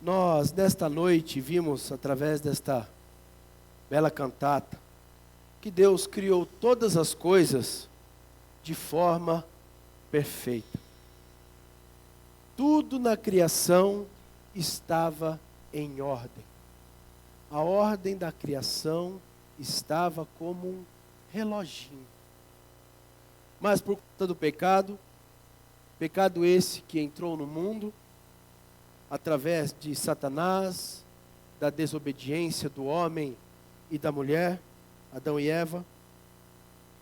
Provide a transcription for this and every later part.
Nós, nesta noite, vimos através desta bela cantata que Deus criou todas as coisas de forma perfeita. Tudo na criação estava em ordem. A ordem da criação estava como um reloginho. Mas por conta do pecado esse que entrou no mundo, através de Satanás, da desobediência do homem e da mulher, Adão e Eva,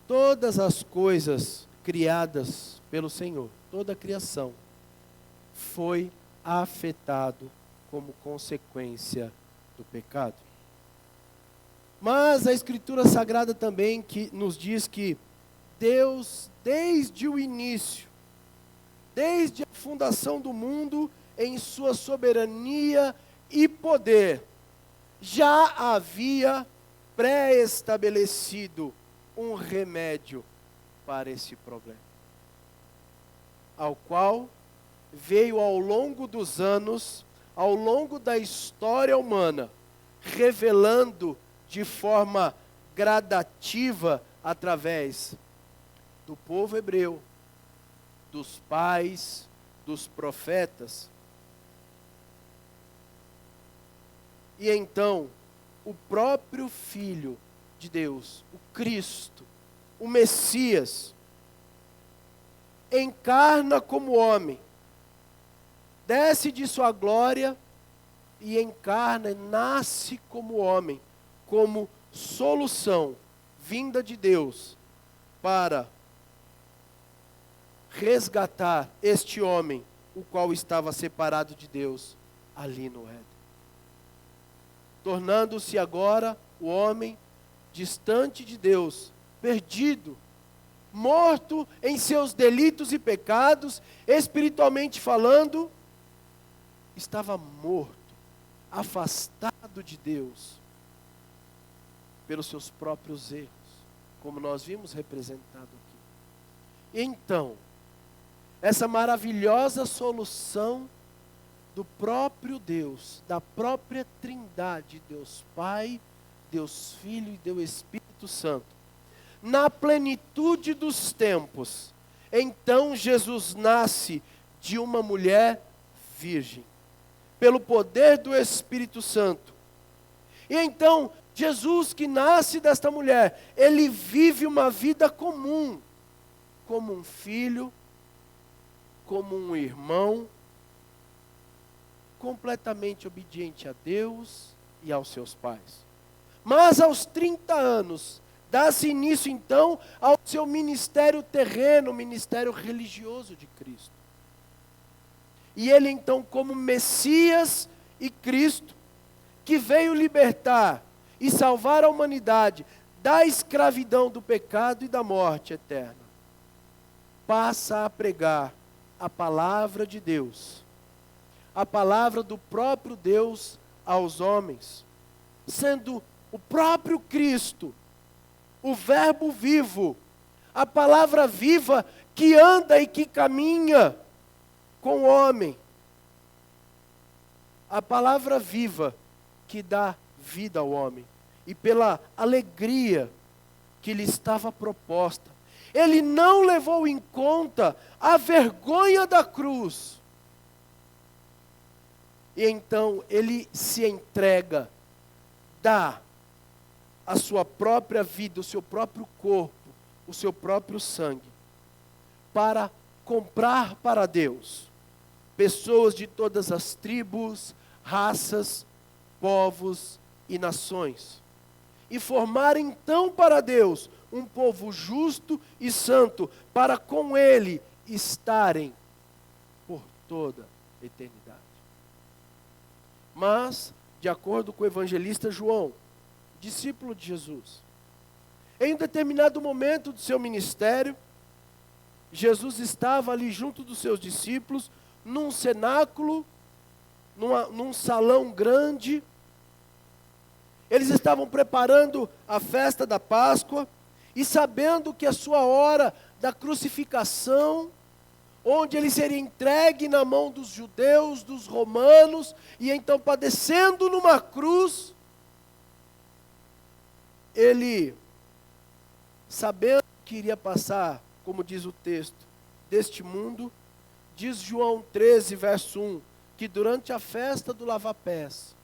todas as coisas criadas pelo Senhor, toda a criação, foi afetado como consequência do pecado. Mas a Escritura Sagrada também que nos diz que Deus, desde o início, desde a fundação do mundo, em sua soberania e poder, já havia pré-estabelecido um remédio para esse problema, ao qual veio ao longo dos anos, ao longo da história humana, revelando de forma gradativa através do povo hebreu, dos pais, dos profetas. E então, o próprio Filho de Deus, o Cristo, o Messias, encarna como homem, desce de sua glória e encarna, nasce como homem, como solução vinda de Deus para resgatar este homem, o qual estava separado de Deus ali no Éden. Tornando-se agora o homem distante de Deus, perdido, morto em seus delitos e pecados, espiritualmente falando, estava morto, afastado de Deus, pelos seus próprios erros, como nós vimos representado aqui. Então, essa maravilhosa solução do próprio Deus, da própria Trindade, Deus Pai, Deus Filho e Deus Espírito Santo, na plenitude dos tempos, então Jesus nasce de uma mulher virgem, pelo poder do Espírito Santo. E então, Jesus que nasce desta mulher, ele vive uma vida comum, como um filho, como um irmão, completamente obediente a Deus e aos seus pais. Mas aos 30 anos, dá-se início então ao seu ministério terreno, ministério religioso de Cristo. E ele então, como Messias e Cristo, que veio libertar e salvar a humanidade da escravidão, do pecado e da morte eterna, passa a pregar a palavra de Deus, a palavra do próprio Deus aos homens, sendo o próprio Cristo, o Verbo vivo, a palavra viva que anda e que caminha com o homem, a palavra viva que dá vida ao homem, e pela alegria que lhe estava proposta, ele não levou em conta a vergonha da cruz. E então ele se entrega, dá a sua própria vida, o seu próprio corpo, o seu próprio sangue, para comprar para Deus pessoas de todas as tribos, raças, povos e nações. E formar então para Deus um povo justo e santo, para com Ele estarem por toda a eternidade. Mas, de acordo com o evangelista João, discípulo de Jesus, em um determinado momento do seu ministério, Jesus estava ali junto dos seus discípulos, num cenáculo, num salão grande. Eles estavam preparando a festa da Páscoa, e sabendo que a sua hora da crucificação, onde ele seria entregue na mão dos judeus, dos romanos, e então padecendo numa cruz, ele, sabendo que iria passar, como diz o texto, deste mundo, diz João 13, verso 1, que durante a festa do lava-pés,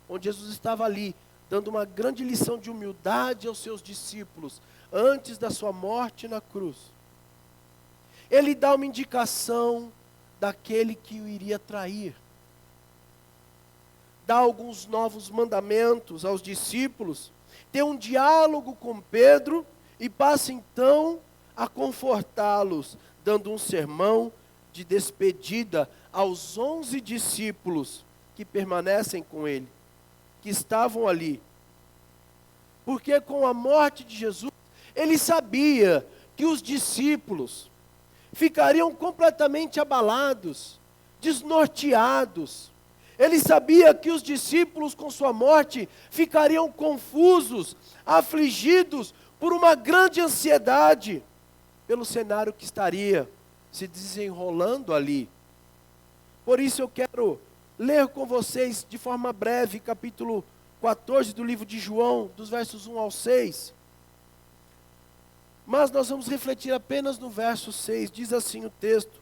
onde Jesus estava ali, dando uma grande lição de humildade aos seus discípulos, antes da sua morte na cruz, ele dá uma indicação daquele que o iria trair. Dá alguns novos mandamentos aos discípulos, tem um diálogo com Pedro e passa então a confortá-los, dando um sermão de despedida aos 11 discípulos que permanecem com ele, que estavam ali. Porque com a morte de Jesus, ele sabia que os discípulos ficariam completamente abalados, desnorteados. Ele sabia que os discípulos com sua morte ficariam confusos, afligidos por uma grande ansiedade, pelo cenário que estaria se desenrolando ali. Por isso eu quero ler com vocês de forma breve, capítulo 14 do livro de João, dos versos 1 ao 6. Mas nós vamos refletir apenas no verso 6, diz assim o texto.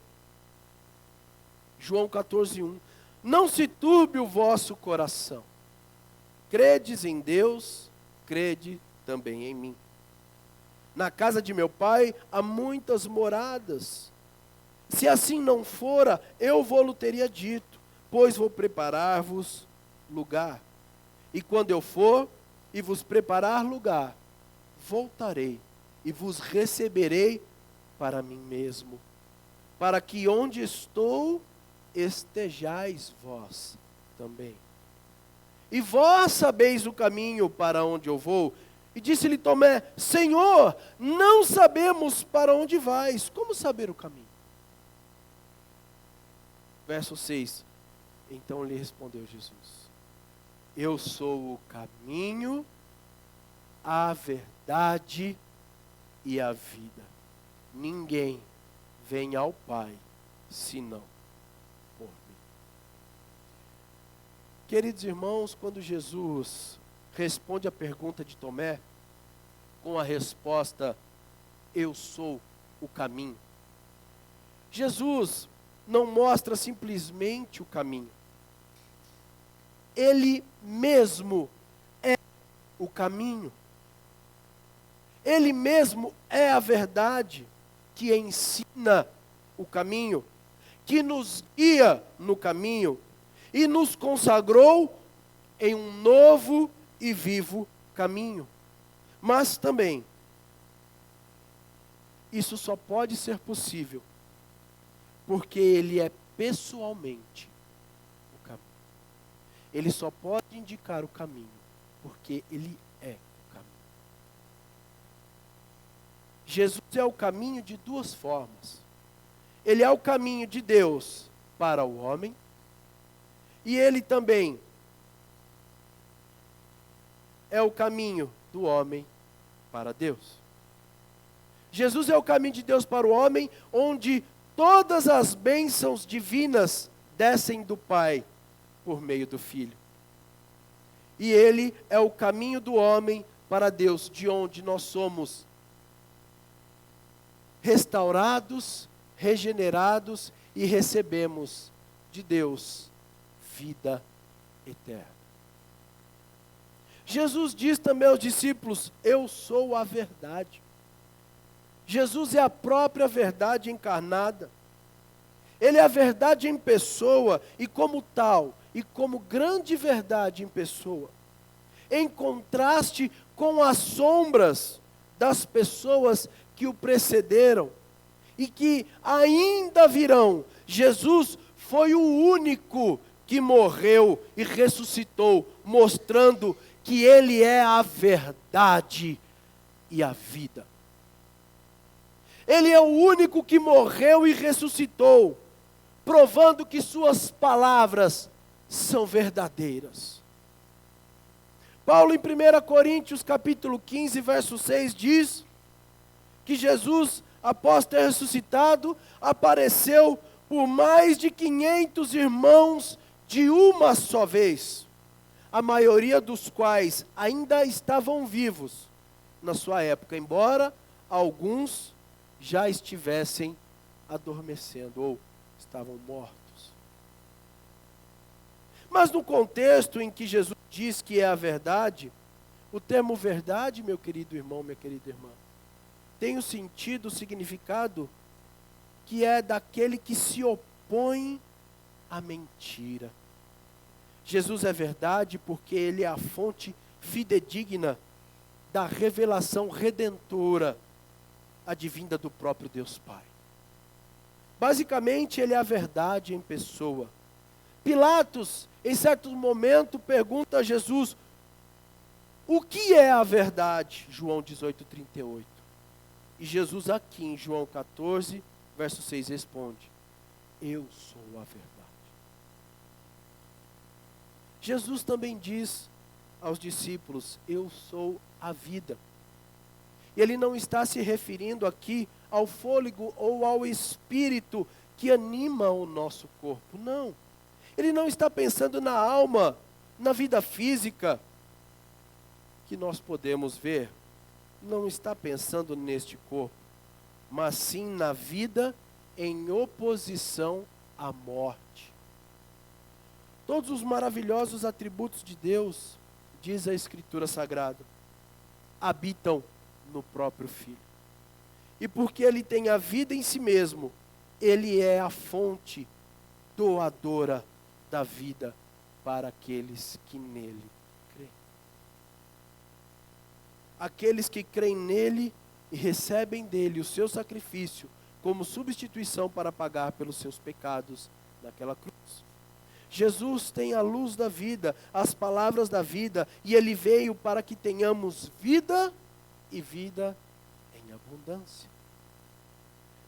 João 14, 1. Não se turbe o vosso coração. Credes em Deus, crede também em mim. Na casa de meu pai há muitas moradas. Se assim não fora, eu vou-lo teria dito, pois vou preparar-vos lugar. E quando eu for e vos preparar lugar, voltarei e vos receberei para mim mesmo, para que onde estou, estejais vós também. E vós sabeis o caminho para onde eu vou. E disse-lhe Tomé, Senhor, não sabemos para onde vais, como saber o caminho? Verso 6, então lhe respondeu Jesus, eu sou o caminho, a verdade e a vida. Ninguém vem ao Pai, senão por mim. Queridos irmãos, quando Jesus responde a pergunta de Tomé, com a resposta, eu sou o caminho, Jesus não mostra simplesmente o caminho. Ele mesmo é o caminho. Ele mesmo é a verdade que ensina o caminho, que nos guia no caminho e nos consagrou em um novo e vivo caminho. Mas também, isso só pode ser possível porque Ele é pessoalmente o caminho. Ele só pode indicar o caminho porque Ele é o caminho. Jesus é o caminho de duas formas. Ele é o caminho de Deus para o homem e Ele também é o caminho do homem para Deus. Jesus é o caminho de Deus para o homem, onde todas as bênçãos divinas descem do Pai por meio do Filho. E Ele é o caminho do homem para Deus, de onde nós somos restaurados, regenerados e recebemos de Deus vida eterna. Jesus diz também aos discípulos, eu sou a verdade. Jesus é a própria verdade encarnada. Ele é a verdade em pessoa e como tal, e como grande verdade em pessoa, em contraste com as sombras das pessoas que o precederam e que ainda virão. Jesus foi o único que morreu e ressuscitou, mostrando que Ele é a verdade e a vida. Ele é o único que morreu e ressuscitou, provando que suas palavras são verdadeiras. Paulo em 1 Coríntios capítulo 15, verso 6 diz que Jesus após ter ressuscitado, apareceu por mais de 500 irmãos de uma só vez, a maioria dos quais ainda estavam vivos na sua época, embora alguns já estivessem adormecendo ou estavam mortos. Mas no contexto em que Jesus diz que é a verdade, o termo verdade, meu querido irmão, minha querida irmã, tem o sentido, o significado que é daquele que se opõe à mentira. Jesus é verdade porque ele é a fonte fidedigna da revelação redentora advinda do próprio Deus Pai. Basicamente, ele é a verdade em pessoa. Pilatos, em certo momento, pergunta a Jesus: o que é a verdade? João 18:38. E Jesus aqui em João 14, verso 6 responde: eu sou a verdade. Jesus também diz aos discípulos: eu sou a vida. E ele não está se referindo aqui ao fôlego ou ao espírito que anima o nosso corpo, não. Ele não está pensando na alma, na vida física que nós podemos ver. Não está pensando neste corpo, mas sim na vida em oposição à morte. Todos os maravilhosos atributos de Deus, diz a Escritura Sagrada, habitam no próprio Filho. E porque ele tem a vida em si mesmo, ele é a fonte doadora da vida para aqueles que nele creem. Aqueles que creem nele e recebem dele o seu sacrifício como substituição para pagar pelos seus pecados naquela cruz. Jesus tem a luz da vida, as palavras da vida, e ele veio para que tenhamos vida e vida em abundância.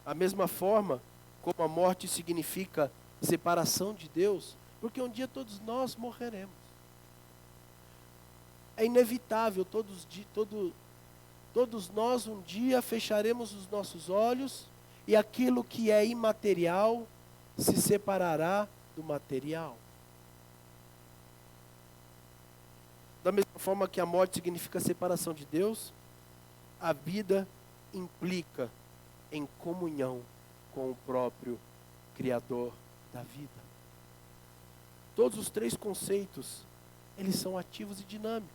A mesma forma como a morte significa separação de Deus, porque um dia todos nós morreremos. É inevitável, todos nós um dia fecharemos os nossos olhos e aquilo que é imaterial se separará do material. Da mesma forma que a morte significa separação de Deus, a vida implica em comunhão com o próprio Criador da vida. Todos os três conceitos, eles são ativos e dinâmicos.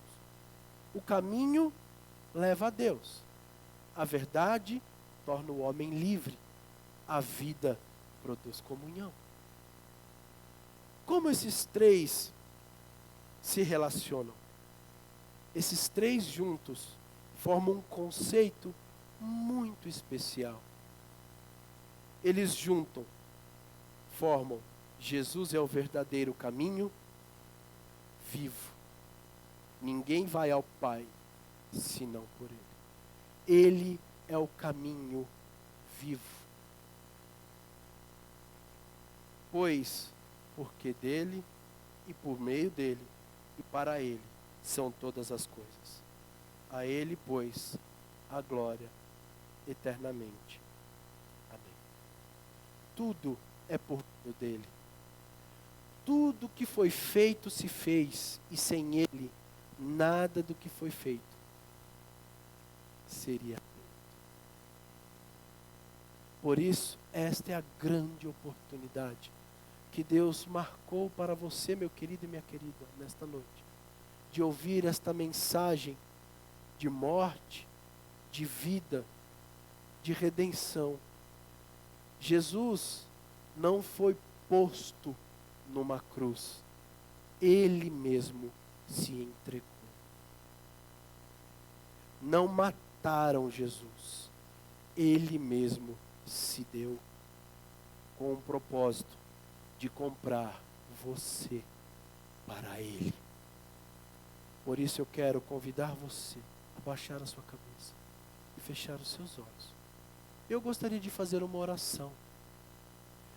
O caminho leva a Deus. A verdade torna o homem livre. A vida produz comunhão. Como esses três se relacionam? Esses três juntos formam um conceito muito especial. Eles juntam, formam: Jesus é o verdadeiro caminho vivo. Ninguém vai ao Pai senão por Ele. Ele é o caminho vivo. Pois, porque dele e por meio dele e para ele são todas as coisas. A ele, pois, a glória eternamente. Amém. Tudo é por meio dele. Tudo que foi feito se fez, e sem ele, nada do que foi feito seria feito. Por isso, esta é a grande oportunidade que Deus marcou para você, meu querido e minha querida, nesta noite, de ouvir esta mensagem de morte, de vida, de redenção. Jesus não foi posto numa cruz, ele mesmo se entregou. Não mataram Jesus, ele mesmo se deu, com o propósito de comprar você para ele. Por isso eu quero convidar você a baixar a sua cabeça e fechar os seus olhos. Eu gostaria de fazer uma oração.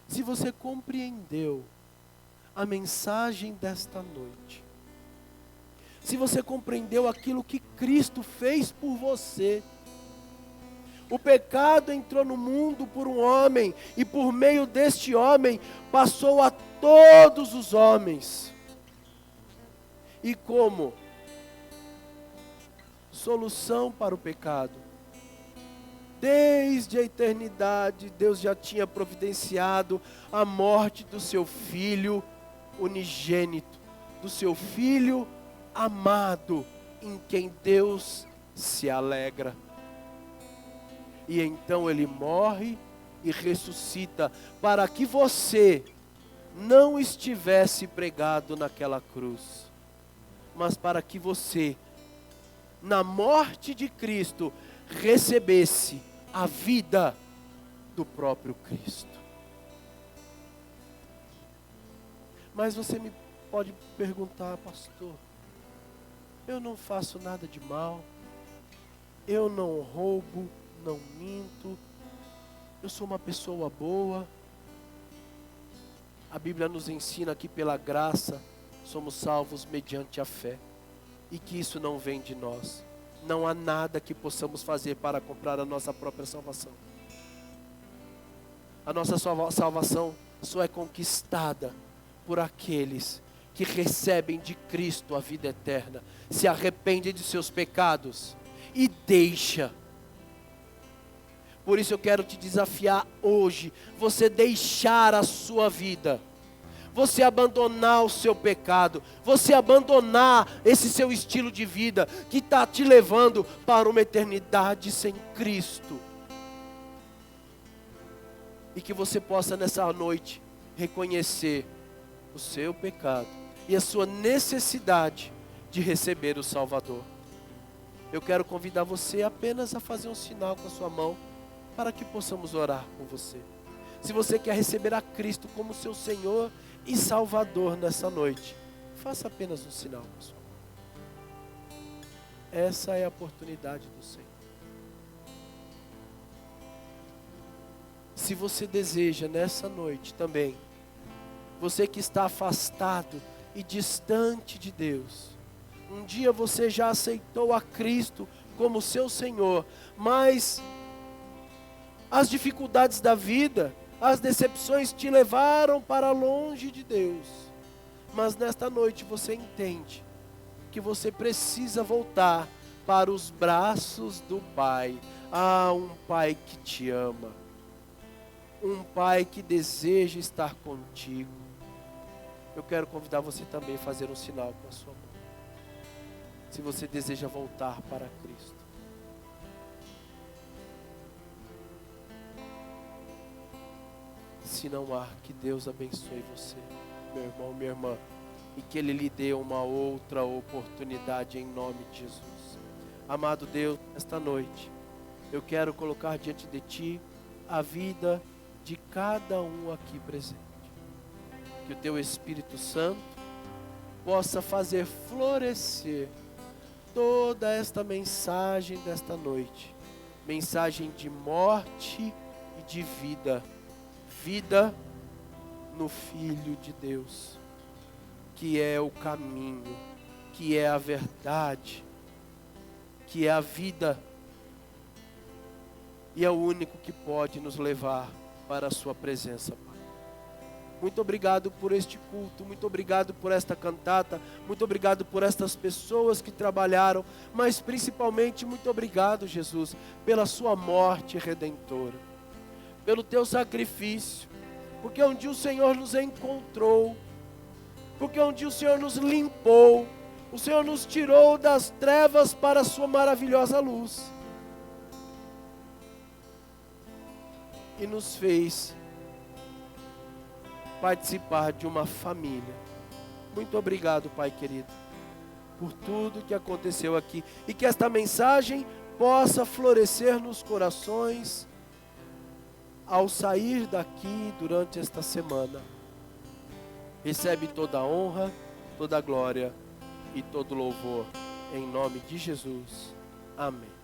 Se você compreendeu a mensagem desta noite, se você compreendeu aquilo que Cristo fez por você, O pecado entrou no mundo por um homem, e por meio deste homem passou a todos os homens. E como solução para o pecado, desde a eternidade, Deus já tinha providenciado a morte do seu Filho unigênito, do seu Filho amado, em quem Deus se alegra. E então ele morre e ressuscita, para que você não estivesse pregado naquela cruz, mas para que você, na morte de Cristo, recebesse a vida do próprio Cristo. Mas você me pode perguntar: pastor, eu não faço nada de mal, eu não roubo, não minto, eu sou uma pessoa boa. A Bíblia nos ensina que pela graça somos salvos mediante a fé, e que isso não vem de nós. Não há nada que possamos fazer para comprar a nossa própria salvação. A nossa salvação só é conquistada por aqueles que recebem de Cristo a vida eterna, se arrependem de seus pecados e deixa. Por isso eu quero te desafiar hoje, você deixar a sua vida, você abandonar o seu pecado, você abandonar esse seu estilo de vida que está te levando para uma eternidade sem Cristo. E que você possa nessa noite reconhecer o seu pecado e a sua necessidade de receber o Salvador. Eu quero convidar você apenas a fazer um sinal com a sua mão, para que possamos orar com você. Se você quer receber a Cristo como seu Senhor e Salvador nessa noite, faça apenas um sinal com a sua mão. Essa é a oportunidade do Senhor. Se você deseja nessa noite também, você que está afastado e distante de Deus, um dia você já aceitou a Cristo como seu Senhor, mas as dificuldades da vida, as decepções te levaram para longe de Deus. Mas nesta noite você entende que você precisa voltar para os braços do Pai. Ah, um Pai que te ama. Um Pai que deseja estar contigo. Eu quero convidar você também a fazer um sinal com a sua mão, se você deseja voltar para Cristo. Se não há, que Deus abençoe você, meu irmão, minha irmã, e que Ele lhe dê uma outra oportunidade em nome de Jesus. Amado Deus, esta noite, eu quero colocar diante de Ti a vida de cada um aqui presente. Que o Teu Espírito Santo possa fazer florescer toda esta mensagem desta noite. Mensagem de morte e de vida. Vida no Filho de Deus, que é o caminho, que é a verdade, que é a vida, e é o único que pode nos levar para a sua presença, Pai. Muito obrigado por este culto, muito obrigado por esta cantata, muito obrigado por estas pessoas que trabalharam, mas principalmente muito obrigado, Jesus, pela sua morte redentora, pelo teu sacrifício, porque um dia o Senhor nos encontrou, porque um dia o Senhor nos limpou, o Senhor nos tirou das trevas para a sua maravilhosa luz, e nos fez participar de uma família. Muito obrigado, Pai querido, por tudo que aconteceu aqui, e que esta mensagem possa florescer nos corações ao sair daqui durante esta semana. Recebe toda a honra, toda a glória e todo o louvor, em nome de Jesus. Amém.